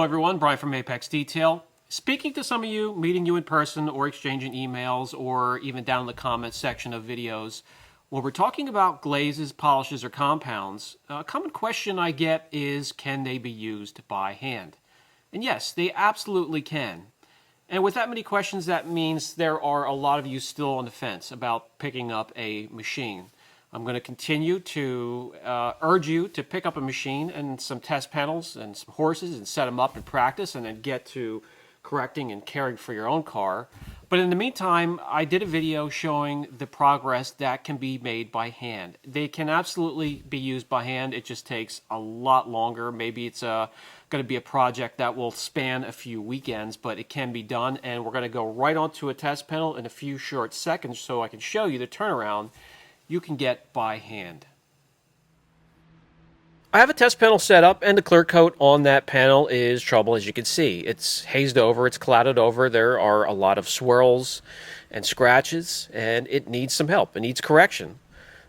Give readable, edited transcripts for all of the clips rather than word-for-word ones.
everyone. Brian from Apex Detail. Speaking to some of you, meeting you in person, or exchanging emails, or even down in the comments section of videos. When we're talking about glazes, polishes, or compounds, a common question I get is, can they be used by hand? And yes, they absolutely can. And with that many questions, that means there are a lot of you still on the fence about picking up a machine. I'm going to continue to urge you to pick up a machine and some test panels and some horses and set them up and practice and then get to correcting and caring for your own car. But in the meantime, I did a video showing the progress that can be made by hand. They can absolutely be used by hand. It just takes a lot longer. Maybe it's going to be a project that will span a few weekends, but it can be done. And we're going to go right onto a test panel in a few short seconds so I can show you the turnaround you can get by hand. I have a test panel set up, and the clear coat on that panel is trouble, as you can see. It's hazed over, it's clouded over, there are a lot of swirls and scratches, and it needs some help, it needs correction.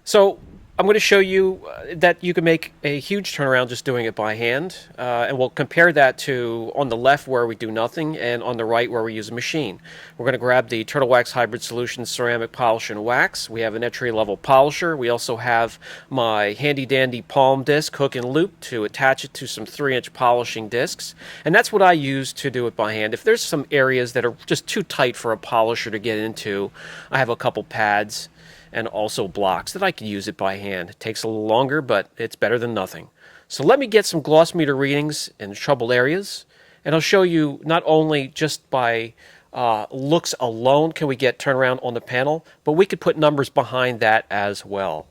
So I'm going to show you that you can make a huge turnaround just doing it by hand, and we'll compare that to on the left where we do nothing and on the right where we use a machine. We're going to grab the Turtle Wax Hybrid Solutions Ceramic Polish and Wax. We have an entry-level polisher. We also have my handy-dandy palm disc, hook and loop, to attach it to some 3-inch polishing discs, and that's what I use to do it by hand. If there's some areas that are just too tight for a polisher to get into, I have a couple pads and also blocks that I can use it by hand. It takes a little longer, but it's better than nothing. So let me get some gloss meter readings in trouble areas, and I'll show you not only just by looks alone can we get turnaround on the panel, but we could put numbers behind that as well.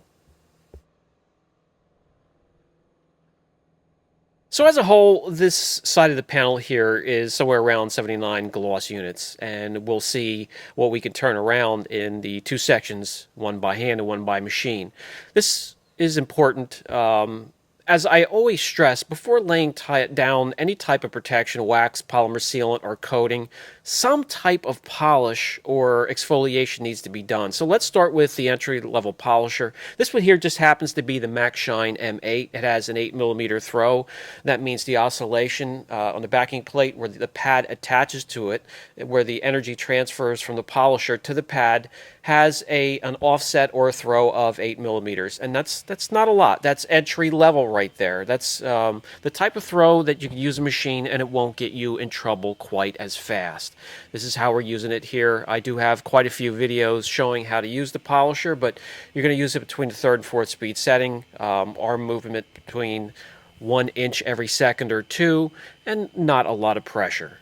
So as a whole, this side of the panel here is somewhere around 79 gloss units, and we'll see what we can turn around in the two sections, one by hand and one by machine. This is important. As I always stress, before laying down any type of protection, wax, polymer sealant, or coating, some type of polish or exfoliation needs to be done. So let's start with the entry-level polisher. This one here just happens to be the Max Shine M8. It has an 8mm throw. That means the oscillation on the backing plate where the pad attaches to it, where the energy transfers from the polisher to the pad, has an offset or a throw of 8mm, and that's not a lot. That's entry level right there. That's the type of throw that you can use a machine and it won't get you in trouble quite as fast. This is how we're using it here. I do have quite a few videos showing how to use the polisher, but you're going to use it between the 3rd and 4th speed setting, arm movement between 1 inch every second or 2, and not a lot of pressure.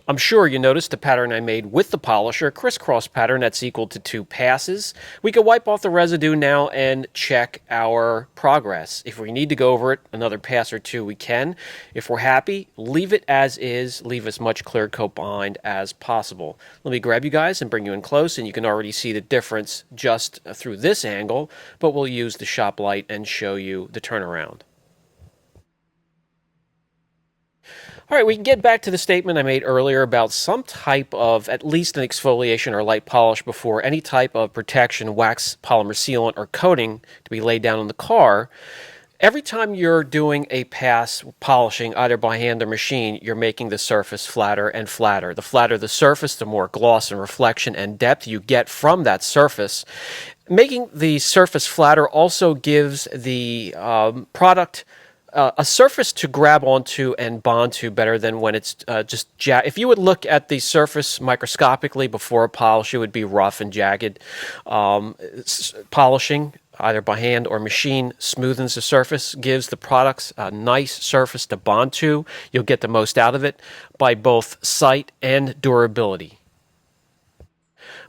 I'm sure you noticed the pattern I made with the polisher, crisscross pattern that's equal to 2 passes. We can wipe off the residue now and check our progress. If we need to go over it another pass or two, we can. If we're happy, leave it as is, leave as much clear coat behind as possible. Let me grab you guys and bring you in close, and you can already see the difference just through this angle, but we'll use the shop light and show you the turnaround. All right, we can get back to the statement I made earlier about some type of at least an exfoliation or light polish before any type of protection, wax, polymer sealant, or coating to be laid down on the car. Every time you're doing a pass polishing, either by hand or machine, you're making the surface flatter and flatter. The flatter the surface, the more gloss and reflection and depth you get from that surface. Making the surface flatter also gives the product a surface to grab onto and bond to better than when it's just if you would look at the surface microscopically before a polish, it would be rough and jagged. Polishing, either by hand or machine, smoothens the surface, gives the products a nice surface to bond to. You'll get the most out of it by both sight and durability.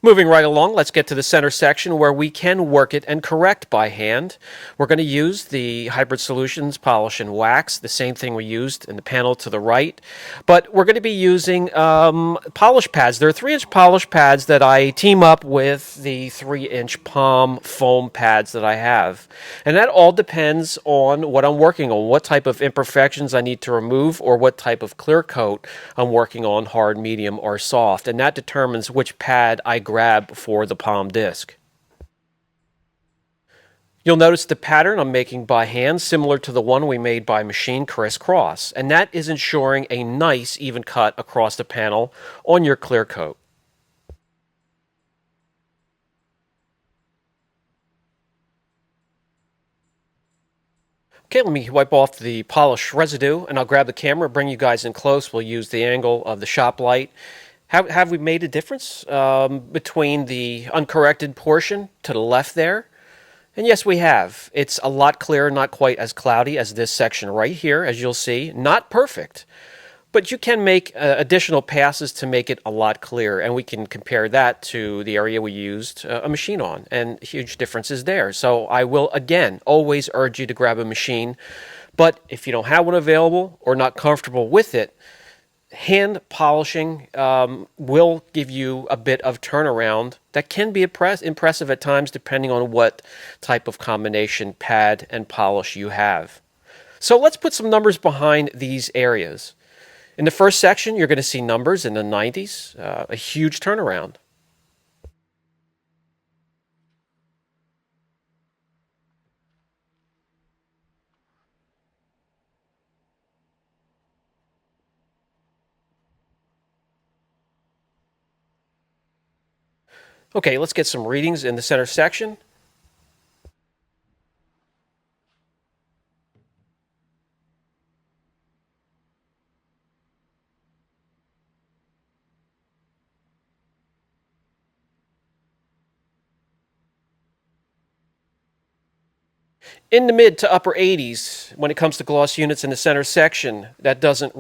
Moving right along, let's get to the center section where we can work it and correct by hand. We're going to use the Hybrid Solutions Polish and Wax, the same thing we used in the panel to the right. But we're going to be using polish pads. There are 3-inch polish pads that I team up with the 3-inch palm foam pads that I have. And that all depends on what I'm working on, what type of imperfections I need to remove, or what type of clear coat I'm working on, hard, medium, or soft. And that determines which pad I grab for the palm disc. You'll notice the pattern I'm making by hand, similar to the one we made by machine, crisscross, and that is ensuring a nice even cut across the panel on your clear coat. Okay, let me wipe off the polish residue, and I'll grab the camera, bring you guys in close. We'll use the angle of the shop light. Have we made a difference between the uncorrected portion to the left there? And yes, we have. It's a lot clearer, not quite as cloudy as this section right here, as you'll see. Not perfect, but you can make additional passes to make it a lot clearer, and we can compare that to the area we used a machine on, and huge differences there. So I will, again, always urge you to grab a machine, but if you don't have one available or not comfortable with it, hand polishing will give you a bit of turnaround that can be impressive at times depending on what type of combination pad and polish you have. So let's put some numbers behind these areas. In the first section, you're going to see numbers in the 90s, a huge turnaround. Okay, let's get some readings in the center section. In the mid to upper 80s, when it comes to gloss units in the center section, that doesn't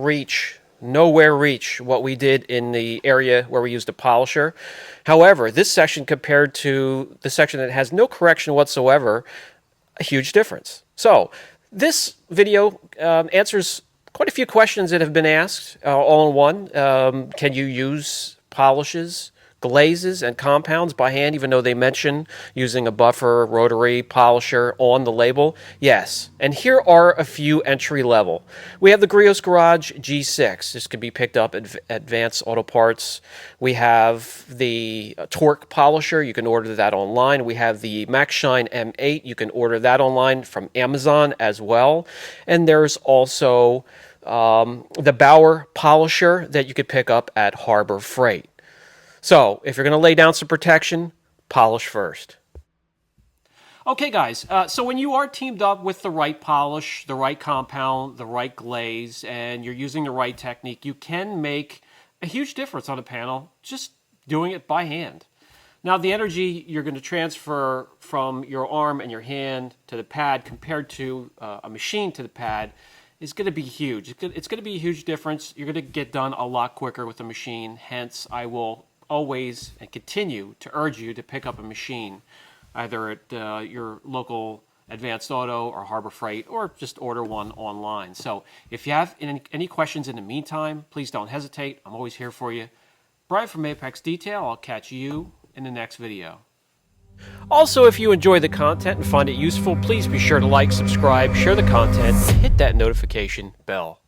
nowhere reach what we did in the area where we used a polisher. However, this section compared to the section that has no correction whatsoever, a huge difference. So this video answers quite a few questions that have been asked all in one. Can you use polishes, glazes, and compounds by hand, even though they mention using a buffer, rotary, polisher on the label? Yes. And here are a few entry level. We have the Griot's Garage G6. This could be picked up at Advanced Auto Parts. We have the Torque Polisher. You can order that online. We have the MaxShine M8. You can order that online from Amazon as well. And there's also the Bauer Polisher that you could pick up at Harbor Freight. So, if you're going to lay down some protection, polish first. Okay, guys, so when you are teamed up with the right polish, the right compound, the right glaze, and you're using the right technique, you can make a huge difference on a panel just doing it by hand. Now, the energy you're going to transfer from your arm and your hand to the pad compared to a machine to the pad is going to be huge. It's going to be a huge difference. You're going to get done a lot quicker with the machine. Hence, I will always and continue to urge you to pick up a machine, either at your local Advanced Auto or Harbor Freight, or just order one online. So if you have any questions in the meantime, please don't hesitate. I'm always here for you. Brian from Apex Detail. I'll catch you in the next video. Also, if you enjoy the content and find it useful, please be sure to like, subscribe, share the content, and hit that notification bell.